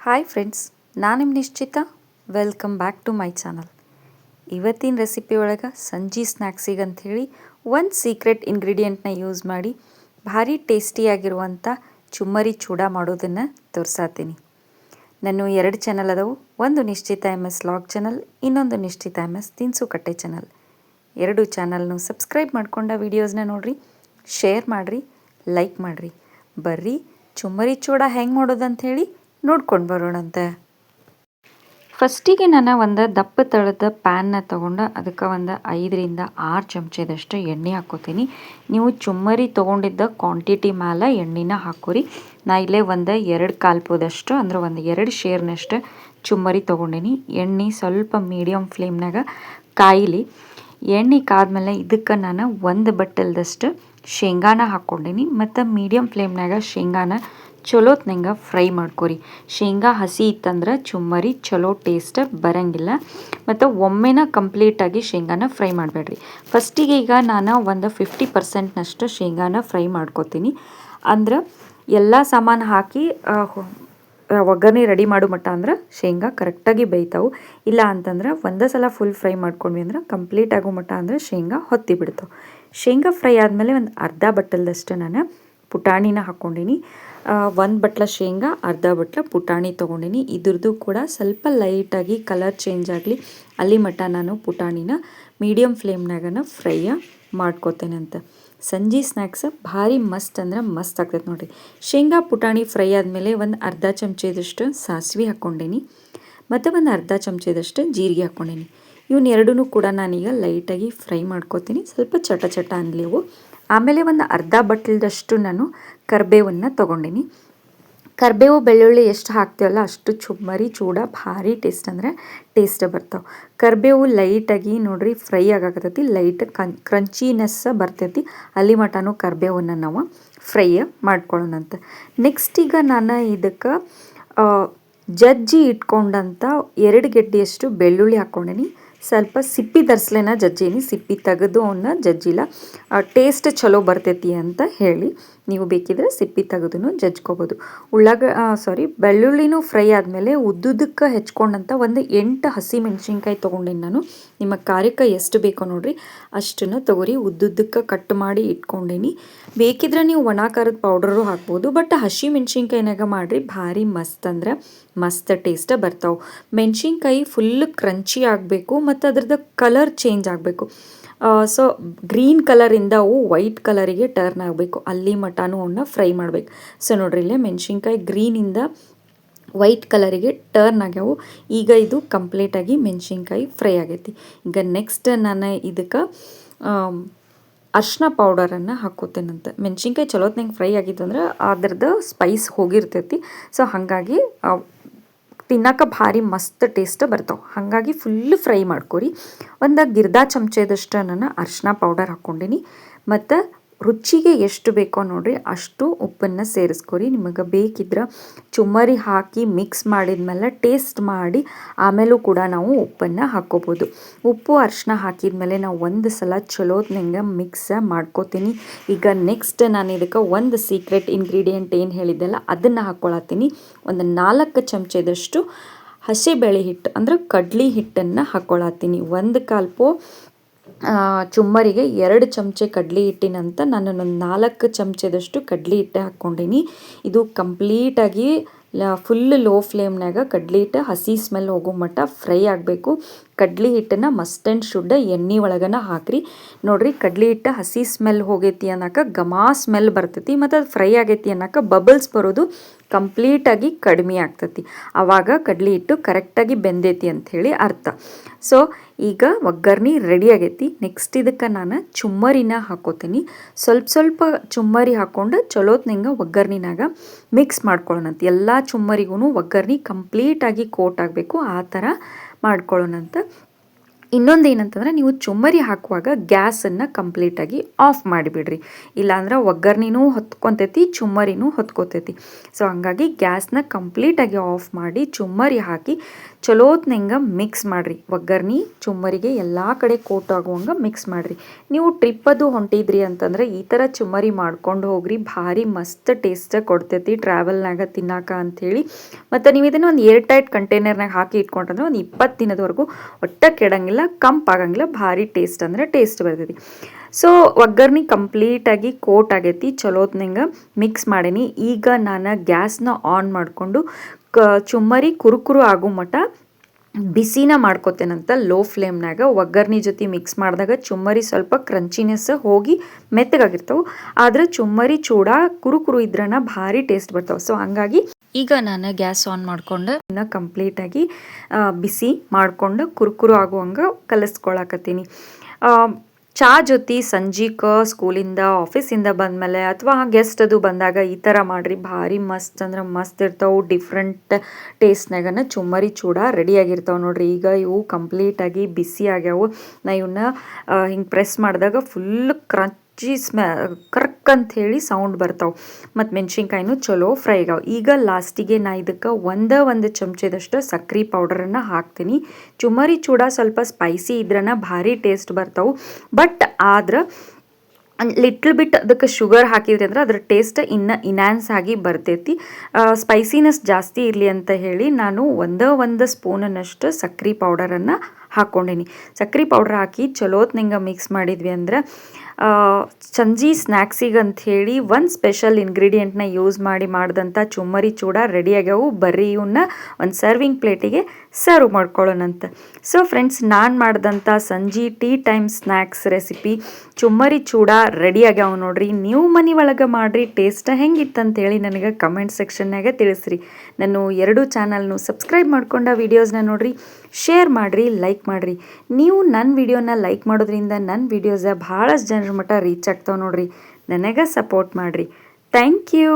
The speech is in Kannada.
ಹಾಯ್ ಫ್ರೆಂಡ್ಸ್, ನಾನು ನಿಮ್ಮ ನಿಶ್ಚಿತ. Welcome back to my channel. ಇವತ್ತಿನ ರೆಸಿಪಿ ಒಳಗೆ ಸಂಜೆ ಸ್ನ್ಯಾಕ್ಸಿಗೆ ಅಂಥೇಳಿ ಒಂದು ಸೀಕ್ರೆಟ್ ಇಂಗ್ರೀಡಿಯೆಂಟ್ನ ಯೂಸ್ ಮಾಡಿ ಭಾರಿ ಟೇಸ್ಟಿಯಾಗಿರುವಂಥ ಚುಮ್ಮರಿ ಚೂಡ ಮಾಡೋದನ್ನು ತೋರಿಸಾತೀನಿ. ನಾನು 2 ಚಾನಲ್ ಅದಾವು. ಒಂದು ನಿಶ್ಚಿತ MS ಲಾಗ್ ಚಾನಲ್, ಇನ್ನೊಂದು ನಿಶ್ಚಿತ MS ತಿನಿಸು ಕಟ್ಟೆ ಚಾನಲ್. 2 ಚಾನಲ್ನು ಸಬ್ಸ್ಕ್ರೈಬ್ ಮಾಡ್ಕೊಂಡ ವೀಡಿಯೋಸ್ನ ನೋಡಿರಿ, ಶೇರ್ ಮಾಡಿರಿ, ಲೈಕ್ ಮಾಡಿರಿ. ಬರ್ರಿ ಚುಮ್ಮರಿ ಚೂಡ ಹೆಂಗೆ ಮಾಡೋದಂಥೇಳಿ ನೋಡ್ಕೊಂಡು ಬರೋಣಂತೆ. ಫಸ್ಟಿಗೆ ನಾನು ಒಂದು ದಪ್ಪ ತಳದ ಪ್ಯಾನ್ನ ತೊಗೊಂಡು ಅದಕ್ಕೆ ಒಂದು 5ರಿಂದ 6 ಚಮಚದಷ್ಟು ಎಣ್ಣೆ ಹಾಕ್ಕೋತೀನಿ. ನೀವು ಚುಮ್ಮರಿ ತೊಗೊಂಡಿದ್ದ ಕ್ವಾಂಟಿಟಿ ಮೇಲೆ ಎಣ್ಣೆನ ಹಾಕೋರಿ. ನಾ ಇಲ್ಲೇ ಒಂದು 2 ಕಾಲ್ಪೋದಷ್ಟು ಅಂದ್ರೆ ಒಂದು 2 ಶೇರ್ನಷ್ಟು ಚುಮ್ಮರಿ ತೊಗೊಂಡೀನಿ. ಎಣ್ಣೆ ಸ್ವಲ್ಪ ಮೀಡಿಯಮ್ ಫ್ಲೇಮ್ನಾಗ ಕಾಯಿಲಿ. ಎಣ್ಣೆ ಕಾದ್ಮೇಲೆ ಇದಕ್ಕೆ ನಾನು 1 ಬಟ್ಟಲ್ದಷ್ಟು ಶೇಂಗಾನ ಹಾಕ್ಕೊಂಡೀನಿ. ಮತ್ತು ಮೀಡಿಯಮ್ ಫ್ಲೇಮ್ನಾಗ ಶೇಂಗಾನ ಚಲೋತ್ನಂಗೆ ಫ್ರೈ ಮಾಡ್ಕೊರಿ. ಶೇಂಗಾ ಹಸಿ ಇತ್ತಂದ್ರೆ ಚುಮ್ಮರಿ ಚಲೋ ಟೇಸ್ಟ್ ಬರಂಗಿಲ್ಲ. ಮತ್ತು ಒಮ್ಮೆನ ಕಂಪ್ಲೀಟಾಗಿ ಶೇಂಗಾನ ಫ್ರೈ ಮಾಡಬೇಡ್ರಿ. ಫಸ್ಟಿಗೆ ಈಗ ನಾನು ಒಂದು 50%ನಷ್ಟು ಶೇಂಗಾನ ಫ್ರೈ ಮಾಡ್ಕೊತೀನಿ. ಅಂದ್ರೆ ಎಲ್ಲ ಸಾಮಾನು ಹಾಕಿ ಒಗ್ಗರಣೆ ರೆಡಿ ಮಾಡೋ ಮಟ್ಟ ಅಂದ್ರೆ ಶೇಂಗಾ ಕರೆಕ್ಟಾಗಿ ಬೇಯ್ತಾವೆ. ಇಲ್ಲ ಅಂತಂದ್ರೆ ಒಂದೇ ಸಲ ಫುಲ್ ಫ್ರೈ ಮಾಡ್ಕೊಂಡ್ವಿ ಅಂದ್ರೆ ಕಂಪ್ಲೀಟ್ ಆಗೋ ಮಟ್ಟ ಅಂದ್ರೆ ಶೇಂಗಾ ಹೊತ್ತಿ ಬಿಡ್ತಾವೆ. ಶೇಂಗಾ ಫ್ರೈ ಆದಮೇಲೆ ಒಂದು ಅರ್ಧ ಬಟ್ಟಲ್ದಷ್ಟು ನಾನು ಪುಟಾಣಿನ ಹಾಕ್ಕೊಂಡೀನಿ. 1 ಬಟ್ಲ ಶೇಂಗಾ, ಅರ್ಧ ಬಟ್ಲ ಪುಟಾಣಿ ತೊಗೊಂಡಿನಿ. ಇದ್ರದ್ದು ಕೂಡ ಸ್ವಲ್ಪ ಲೈಟಾಗಿ ಕಲರ್ ಚೇಂಜ್ ಆಗಲಿ ಅಲ್ಲಿ ಮಟ್ಟ ನಾನು ಪುಟಾಣಿನ ಮೀಡಿಯಮ್ ಫ್ಲೇಮ್ನಾಗನ ಫ್ರೈಯ ಮಾಡ್ಕೋತೇನೆ ಅಂತ. ಸಂಜೆ ಸ್ನ್ಯಾಕ್ಸ್ ಭಾರಿ ಮಸ್ತ್ ಅಂದ್ರೆ ಮಸ್ತ್ ಆಗ್ತೈತೆ ನೋಡಿರಿ. ಶೇಂಗಾ ಪುಟಾಣಿ ಫ್ರೈ ಆದಮೇಲೆ ಒಂದು ಅರ್ಧ ಚಮಚದಷ್ಟು ಸಾಸಿವೆ ಹಾಕ್ಕೊಂಡೇನಿ. ಮತ್ತು ಒಂದು ಅರ್ಧ ಚಮಚದಷ್ಟು ಜೀರಿಗೆ ಹಾಕ್ಕೊಂಡೇನಿ. ಇವನ್ನ ಎರಡೂ ಕೂಡ ನಾನೀಗ ಲೈಟಾಗಿ ಫ್ರೈ ಮಾಡ್ಕೋತೀನಿ. ಸ್ವಲ್ಪ ಚಟ ಚಟ ಅನ್ಲಿವು. ಆಮೇಲೆ ಒಂದು ಅರ್ಧ ಬಟ್ಲದಷ್ಟು ನಾನು ಕರಿಬೇವನ್ನು ತೊಗೊಂಡಿನಿ. ಕರಿಬೇವು ಬೆಳ್ಳುಳ್ಳಿ ಎಷ್ಟು ಹಾಕ್ತೀವಲ್ಲ ಅಷ್ಟು ಚುಮ್ಮರಿ ಚೂಡ ಭಾರಿ ಟೇಸ್ಟ್ ಅಂದರೆ ಟೇಸ್ಟ್ ಬರ್ತಾವೆ. ಕರಿಬೇವು ಲೈಟಾಗಿ ನೋಡ್ರಿ ಫ್ರೈ ಆಗಾಕತ್ತೈತಿ. ಲೈಟ್ ಕ್ರಂಚಿನೆಸ್ ಬರ್ತೈತಿ. ಅಲ್ಲಿ ಮಟನೂ ಕರಿಬೇವನ್ನು ನಾವು ಫ್ರೈ ಮಾಡ್ಕೊಳ್ಳೋಣಂತ. ನೆಕ್ಸ್ಟ್ ಈಗ ನಾನು ಇದಕ್ಕೆ ಜಜ್ಜಿ ಇಟ್ಕೊಂಡಂಥ 2 ಗೆಡ್ಡೆಯಷ್ಟು ಬೆಳ್ಳುಳ್ಳಿ ಹಾಕ್ಕೊಂಡೀನಿ. ಸ್ವಲ್ಪ ಸಿಪ್ಪಿ ತರಿಸ್ಲೇನ ಜಜ್ಜೀನಿ. ಸಿಪ್ಪಿ ತೆಗೆದು ಅವನ್ನ ಜಜ್ಜಿಲ್ಲ. ಟೇಸ್ಟ್ ಚಲೋ ಬರ್ತೈತಿ ಅಂತ ಹೇಳಿ ನೀವು ಬೇಕಿದ್ರೆ ಸಿಪ್ಪಿ ತೆಗೆದು ಜಜ್ಕೋಬೋದು. ಬೆಳ್ಳುಳ್ಳಿನೂ ಫ್ರೈ ಆದಮೇಲೆ ಉದ್ದುದಕ್ಕೆ ಹೆಚ್ಕೊಂಡಂಥ ಒಂದು 8 ಹಸಿ ಮೆಣಸಿನ್ಕಾಯಿ ತೊಗೊಂಡಿನಿ ನಾನು. ನಿಮ್ಮ ಖಾರಕ್ಕೆ ಎಷ್ಟು ಬೇಕೋ ನೋಡಿರಿ ಅಷ್ಟನ್ನು ತೊಗೊರಿ. ಉದ್ದುದಕ್ಕೆ ಕಟ್ ಮಾಡಿ ಇಟ್ಕೊಂಡೀನಿ. ಬೇಕಿದ್ರೆ ನೀವು ಒಣ ಖಾರದ ಪೌಡರು ಹಾಕ್ಬೋದು. ಬಟ್ ಹಸಿ ಮೆಣಸಿನ್ಕಾಯಿನಾಗ ಮಾಡಿರಿ ಭಾರಿ ಮಸ್ತ್ ಅಂದ್ರೆ ಮಸ್ತ್ ಟೇಸ್ಟ್ ಬರ್ತಾವೆ. ಮೆಣಸಿನ್ಕಾಯಿ ಫುಲ್ ಕ್ರಂಚಿ ಆಗಬೇಕು ಮತ್ತು ಅದ್ರದ್ದು ಕಲರ್ ಚೇಂಜ್ ಆಗಬೇಕು. ಸೊ ಗ್ರೀನ್ ಕಲರಿಂದ ಅವು ವೈಟ್ ಕಲರಿಗೆ ಟರ್ನ್ ಆಗಬೇಕು. ಅಲ್ಲಿ ಮಟನೂ ಅವನ್ನ ಫ್ರೈ ಮಾಡಬೇಕು. ಸೊ ನೋಡ್ರಿ ಇಲ್ಲೇ ಮೆಣಸಿನ್ಕಾಯಿ ಗ್ರೀನಿಂದ ವೈಟ್ ಕಲರಿಗೆ ಟರ್ನ್ ಆಗ್ಯಾವು. ಈಗ ಇದು ಕಂಪ್ಲೀಟಾಗಿ ಮೆಣಸಿನ್ಕಾಯಿ ಫ್ರೈ ಆಗೈತಿ. ಈಗ ನೆಕ್ಸ್ಟ್ ನಾನು ಇದಕ್ಕೆ ಅರ್ಶಿನ ಪೌಡರನ್ನು ಹಾಕೋತೇನಂತೆ. ಮೆಣಸಿನ್ಕಾಯಿ ಚಲೋತ್ನಂಗೆ ಫ್ರೈ ಆಗಿತ್ತು ಅಂದ್ರೆ ಅದ್ರದ್ದು ಸ್ಪೈಸ್ ಹೋಗಿರ್ತೈತಿ. ಸೊ ಹಾಗಾಗಿ ತಿನ್ನೋಕೆ ಭಾರಿ ಮಸ್ತ್ ಟೇಸ್ಟ್ ಬರ್ತಾವೆ. ಹಾಗಾಗಿ ಫುಲ್ ಫ್ರೈ ಮಾಡ್ಕೊರಿ. ಒಂದು ಅರ್ಧ ಚಮಚದಷ್ಟು ನಾನು ಅರ್ಶಿನ ಪೌಡರ್ ಹಾಕ್ಕೊಂಡೀನಿ. ಮತ್ತು ರುಚಿಗೆ ಎಷ್ಟು ಬೇಕೋ ನೋಡಿರಿ ಅಷ್ಟು ಉಪ್ಪನ್ನು ಸೇರಿಸ್ಕೊರಿ. ನಿಮಗೆ ಬೇಕಿದ್ರೆ ಚುಮ್ಮರಿ ಹಾಕಿ ಮಿಕ್ಸ್ ಮಾಡಿದ್ಮೇಲೆ ಟೇಸ್ಟ್ ಮಾಡಿ ಆಮೇಲೂ ಕೂಡ ನಾವು ಉಪ್ಪನ್ನು ಹಾಕ್ಕೋಬೋದು. ಉಪ್ಪು ಅರ್ಶಿನ ಹಾಕಿದ್ಮೇಲೆ ನಾವು ಒಂದು ಸಲ ಚಲೋತ್ನಂಗೆ ಮಿಕ್ಸ್ ಮಾಡ್ಕೋತೀನಿ. ಈಗ ನೆಕ್ಸ್ಟ್ ನಾನು ಇದಕ್ಕೆ ಒಂದು ಸೀಕ್ರೆಟ್ ಇಂಗ್ರೀಡಿಯೆಂಟ್ ಏನು ಹೇಳಿದ್ದೆಲ್ಲ ಅದನ್ನು ಹಾಕ್ಕೊಳತ್ತೀನಿ. ಒಂದು 4 ಚಮಚದಷ್ಟು ಹಸಿಬೇಳೆ ಹಿಟ್ಟು ಅಂದ್ರೆ ಕಡ್ಲಿ ಹಿಟ್ಟನ್ನು ಹಾಕ್ಕೊಳತ್ತೀನಿ. 1/4 ಪೋ ಚುಮ್ಮರಿಗೆ 2 ಚಮಚೆ ಕಡ್ಲಿ ಹಿಟ್ಟಿನಂತ ನಾನು 4 ಚಮಚದಷ್ಟು ಕಡ್ಲಿ ಹಿಟ್ಟೆ ಹಾಕ್ಕೊಂಡೀನಿ. ಇದು ಕಂಪ್ಲೀಟಾಗಿ ಫುಲ್ ಲೋ ಫ್ಲೇಮ್ನಾಗ ಕಡ್ಲಿ ಹಿಟ್ಟು ಹಸಿ ಸ್ಮೆಲ್ ಹೋಗೋ ಮಟ್ಟ ಫ್ರೈ ಆಗಬೇಕು. ಕಡ್ಲಿ ಹಿಟ್ಟನ್ನು ಮಸ್ಟ್ ಆ್ಯಂಡ್ ಶುಡ್ ಎಣ್ಣೆ ಒಳಗನ ಹಾಕ್ರಿ. ನೋಡಿರಿ ಕಡ್ಲಿ ಹಿಟ್ಟು ಹಸಿ ಸ್ಮೆಲ್ ಹೋಗೈತಿ ಅನ್ನೋಕೆ ಘಮ ಸ್ಮೆಲ್ ಬರ್ತೈತಿ. ಮತ್ತು ಅದು ಫ್ರೈ ಆಗೈತಿ ಅನ್ನೋಕೆ ಬಬಲ್ಸ್ ಬರೋದು ಕಂಪ್ಲೀಟಾಗಿ ಕಡಿಮೆ ಆಗ್ತೈತಿ. ಆವಾಗ ಕಡ್ಲಿ ಹಿಟ್ಟು ಕರೆಕ್ಟಾಗಿ ಬೆಂದೈತಿ ಅಂಥೇಳಿ ಅರ್ಥ. ಸೊ ಈಗ ಒಗ್ಗರಣೆ ರೆಡಿ ಆಗೈತಿ. ನೆಕ್ಸ್ಟ್ ಇದಕ್ಕೆ ನಾನು ಚುಮ್ಮರಿನ ಹಾಕೋತೀನಿ. ಸ್ವಲ್ಪ ಚುಮ್ಮರಿ ಹಾಕ್ಕೊಂಡು ಚಲೋತ್ನಂಗೆ ಒಗ್ಗರ್ಣಿನಾಗ ಮಿಕ್ಸ್ ಮಾಡ್ಕೊಳ್ಳೋಣಂತ. ಎಲ್ಲ ಚುಮ್ಮರಿಗೂ ಒಗ್ಗರಣೆ ಕಂಪ್ಲೀಟಾಗಿ ಕೋಟ್ ಆಗಬೇಕು. ಆ ಥರ ಮಾಡ್ಕೊಳ್ಳೋಣಂತ. ಇನ್ನೊಂದು ಏನಂತಂದ್ರೆ ನೀವು ಚುಮ್ಮರಿ ಹಾಕುವಾಗ ಗ್ಯಾಸನ್ನು ಕಂಪ್ಲೀಟಾಗಿ ಆಫ್ ಮಾಡಿಬಿಡ್ರಿ. ಇಲ್ಲಾಂದ್ರೆ ಒಗ್ಗರ್ಣಿನೂ ಹೊತ್ಕೊತೈತಿ, ಚುಮ್ಮರಿನೂ ಹೊತ್ಕೋತೈತಿ. ಸೊ ಹಂಗಾಗಿ ಗ್ಯಾಸ್ನ ಕಂಪ್ಲೀಟಾಗಿ ಆಫ್ ಮಾಡಿ ಚುಮ್ಮರಿ ಹಾಕಿ ಚಲೋತ್ನಂಗೆ ಮಿಕ್ಸ್ ಮಾಡಿರಿ. ಒಗ್ಗರ್ಣೆ ಚುಮ್ಮರಿಗೆ ಎಲ್ಲ ಕಡೆ ಕೋಟ್ ಆಗುವಂಗೆ ಮಿಕ್ಸ್ ಮಾಡಿರಿ. ನೀವು ಟ್ರಿಪ್ಪದು ಹೊಂಟಿದ್ರಿ ಅಂತಂದ್ರೆ ಈ ಥರ ಚುಮ್ಮರಿ ಮಾಡ್ಕೊಂಡು ಹೋಗ್ರಿ, ಭಾರಿ ಮಸ್ತ್ ಟೇಸ್ಟ್ ಕೊಡ್ತೈತಿ ಟ್ರಾವೆಲ್ನಾಗ ತಿನ್ನಾಕ ಅಂಥೇಳಿ. ಮತ್ತು ನೀವು ಇದನ್ನು ಒಂದು ಏರ್ ಟೈಟ್ ಕಂಟೈನರ್ನಾಗ ಹಾಕಿ ಇಟ್ಕೊಂಡ್ರೆ ಒಂದು 20 ದಿನದವರೆಗೂ ಒಟ್ಟ ಕೆಡಂಗಿಲ್ಲ, ಕಂಪಾಗಂಗಿಲ್ಲ, ಭಾರಿ ಟೇಸ್ಟ್ ಅಂದರೆ ಟೇಸ್ಟ್ ಬರ್ತೈತಿ. ಸೊ ಒಗ್ಗರ್ಣೆ ಕಂಪ್ಲೀಟಾಗಿ ಕೋಟ್ ಆಗೈತಿ, ಚಲೋತ್ನಂಗೆ ಮಿಕ್ಸ್ ಮಾಡೀನಿ. ಈಗ ನಾನು ಗ್ಯಾಸ್ನ ಆನ್ ಮಾಡಿಕೊಂಡು ಚುಮ್ಮರಿ ಕುರುಕುರು ಆಗೋ ಮಟ್ಟ ಬಿಸಿನ ಮಾಡ್ಕೊತೇನಂತ ಲೋ ಫ್ಲೇಮ್ನಾಗ. ಒಗ್ಗರ್ಣೆ ಜೊತೆ ಮಿಕ್ಸ್ ಮಾಡಿದಾಗ ಚುಮ್ಮರಿ ಸ್ವಲ್ಪ ಕ್ರಂಚಿನೆಸ್ ಹೋಗಿ ಮೆತ್ತಗಾಗಿರ್ತಾವೆ, ಆದ್ರೆ ಚುಮ್ಮರಿ ಚೂಡ ಕುರುಕುರು ಇದ್ರನ ಭಾರಿ ಟೇಸ್ಟ್ ಬರ್ತಾವೆ. ಸೊ ಹಂಗಾಗಿ ಈಗ ನಾನು ಗ್ಯಾಸ್ ಆನ್ ಮಾಡ್ಕೊಂಡು ಇನ್ನು ಕಂಪ್ಲೀಟಾಗಿ ಬಿಸಿ ಮಾಡ್ಕೊಂಡು ಕುರುಕುರು ಆಗುವಂಗೆ ಕಲಿಸ್ಕೊಳಕತ್ತೀನಿ. ಚಾ ಜೊತೆ ಸಂಜೀಕ ಸ್ಕೂಲಿಂದ ಆಫೀಸಿಂದ ಬಂದಮೇಲೆ ಅಥವಾ ಗೆಸ್ಟ್ ಅದು ಬಂದಾಗ ಈ ಥರ ಮಾಡಿರಿ, ಭಾರಿ ಮಸ್ತ್ ಅಂದ್ರೆ ಮಸ್ತ್ ಇರ್ತಾವೆ. ಡಿಫ್ರೆಂಟ್ ಟೇಸ್ಟ್ನಾಗನ ಚುಮ್ಮರಿ ಚೂಡ ರೆಡಿಯಾಗಿರ್ತಾವೆ ನೋಡ್ರಿ. ಈಗ ಇವು ಕಂಪ್ಲೀಟಾಗಿ ಬಿಸಿ ಆಗ್ಯಾವು. ನಾ ಇವನ್ನ ಹಿಂಗೆ ಪ್ರೆಸ್ ಮಾಡಿದಾಗ ಫುಲ್ ಕರ್ಕ್ ಅಂತ ಹೇಳಿ ಸೌಂಡ್ ಬರ್ತಾವೆ. ಮತ್ತು ಮೆಣಸಿನ್ಕಾಯಿನೂ ಚಲೋ ಫ್ರೈ ಆಗ್ಯಾವ. ಈಗ ಲಾಸ್ಟಿಗೆ ನಾ ಇದಕ್ಕೆ ಒಂದು ಚಮಚದಷ್ಟು ಸಕ್ರೆ ಪೌಡರನ್ನು ಹಾಕ್ತೀನಿ. ಚುಮ್ಮರಿ ಚೂಡ ಸ್ವಲ್ಪ ಸ್ಪೈಸಿ ಇದ್ರನ ಭಾರಿ ಟೇಸ್ಟ್ ಬರ್ತಾವೆ. ಬಟ್ ಆದ್ರೆ ಲಿಟ್ಲ್ ಬಿಟ್ ಅದಕ್ಕೆ ಶುಗರ್ ಹಾಕಿದ್ರಿ ಅಂದ್ರೆ ಅದ್ರ ಟೇಸ್ಟ್ ಇನ್ನು ಇನ್ಯಾನ್ಸ್ ಆಗಿ ಬರ್ತೈತಿ. ಸ್ಪೈಸಿನೆಸ್ ಜಾಸ್ತಿ ಇರಲಿ ಅಂತ ಹೇಳಿ ನಾನು ಒಂದು ಸ್ಪೂನನ್ನಷ್ಟು ಸಕ್ರೆ ಪೌಡರನ್ನು ಹಾಕ್ಕೊಂಡೀನಿ. ಸಕ್ರೆ ಪೌಡ್ರ್ ಹಾಕಿ ಚಲೋತ್ನಂಗೆ ಮಿಕ್ಸ್ ಮಾಡಿದ್ವಿ ಅಂದ್ರೆ ಸಂಜೆ ಸ್ನ್ಯಾಕ್ಸಿಗೆ ಅಂಥೇಳಿ ಒಂದು ಸ್ಪೆಷಲ್ ಇಂಗ್ರೀಡಿಯೆಂಟ್ನ ಯೂಸ್ ಮಾಡಿದಂಥ ಚುಮ್ಮರಿ ಚೂಡ ರೆಡಿ ಆಗ್ಯಾವು. ಬರ್ರಿ ಇವನ್ನ ಒಂದು ಸರ್ವಿಂಗ್ ಪ್ಲೇಟಿಗೆ ಸರ್ವ್ ಮಾಡ್ಕೊಳ್ಳೋಣಂತ. ಸೊ ಫ್ರೆಂಡ್ಸ್, ನಾನು ಮಾಡಿದಂಥ ಸಂಜೆ ಟೀ ಟೈಮ್ ಸ್ನ್ಯಾಕ್ಸ್ ರೆಸಿಪಿ ಚುಮ್ಮರಿ ಚೂಡ ರೆಡಿ ಆಗ್ಯಾವ ನೋಡ್ರಿ. ನೀವು ಮನೆ ಒಳಗೆ ಮಾಡಿರಿ, ಟೇಸ್ಟ್ ಹೆಂಗಿತ್ತಂತೇಳಿ ನನಗೆ ಕಮೆಂಟ್ ಸೆಕ್ಷನ್ನಾಗ ತಿಳಿಸ್ರಿ. ನಾನು 2 ಚಾನಲ್ನು ಸಬ್ಸ್ಕ್ರೈಬ್ ಮಾಡ್ಕೊಂಡ ವೀಡಿಯೋಸ್ನ ನೋಡ್ರಿ, ಶೇರ್ ಮಾಡಿರಿ, ಲೈಕ್ ಮಾಡಿರಿ. ನೀವು ನನ್ನ ವಿಡಿಯೋನ ಲೈಕ್ ಮಾಡೋದ್ರಿಂದ ನನ್ನ ವಿಡಿಯೋಸ ಭಾಳಷ್ಟು ಜನರ ಮಟ್ಟ ರೀಚ್ ಆಗ್ತಾವೆ ನೋಡ್ರಿ. ನನಗೆ ಸಪೋರ್ಟ್ ಮಾಡಿರಿ. Thank you.